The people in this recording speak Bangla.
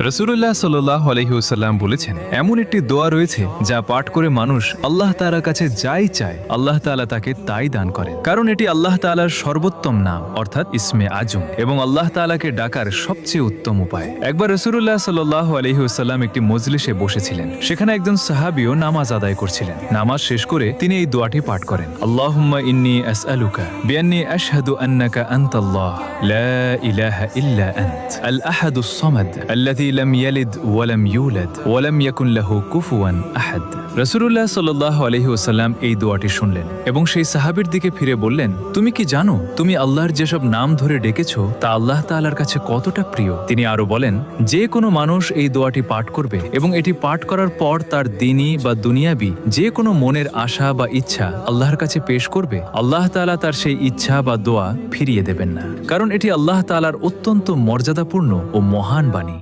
রাসূলুল্লাহ সাল্লাল্লাহু আলাইহি ওয়াসাল্লাম বলেছেন, এমন একটি দোয়া রয়েছে যা পাঠ করে মানুষ আল্লাহ তাআলার কাছে যাই চায় আল্লাহ তাআলা তাকে তাই দান করেন। কারণ এটি আল্লাহ তাআলার সর্বোত্তম নাম অর্থাৎ ইসমে আজম এবং আল্লাহ তাআলাকে ডাকার সবচেয়ে উত্তম উপায়। একবার রাসূলুল্লাহ সাল্লাল্লাহু আলাইহি ওয়াসাল্লাম একটি মজলিসে বসেছিলেন। সেখানে একজন সাহাবীও নামাজ আদায় করছিলেন। নামাজ শেষ করে তিনি এই দোয়াটি পাঠ করেন, আল্লাহুম্মা ইন্নী আসআলুকা বিআন্নী আশহাদু আন্নাকা আনতাল্লাহ লা ইলাহা ইল্লা আনত আল আহাদুস সামাদ আল্লাযী লাম ইয়ালিদ ওয়া লাম ইউলাদ ওয়া লাম ইয়াকুন লাহু কুফুয়ান আহাদ। রাসূলুল্লাহ সাল্লাল্লাহু আলাইহি ওয়াসাল্লাম এই দোয়াটি শুনলেন এবং সেই সাহাবীর দিকে ফিরে বললেন, তুমি কি জানো তুমি আল্লাহর যেসব নাম ধরে ডেকেছো তা আল্লাহ তাআলার কাছে কতটা প্রিয়? তিনি আরো বলেন, যে কোনো মানুষ এই দোয়াটি পাঠ করবে এবং এটি পাঠ করার পর তার দ্বীনি বা দুনিয়াবি যে কোনো মনের আশা বা ইচ্ছা আল্লাহর কাছে পেশ করবে, আল্লাহ তাআলা তার সেই ইচ্ছা বা দোয়া ফিরিয়ে দেবেন না, কারণ এটি আল্লাহ তাআলার অত্যন্ত মর্যাদাপূর্ণ ও মহান বাণী।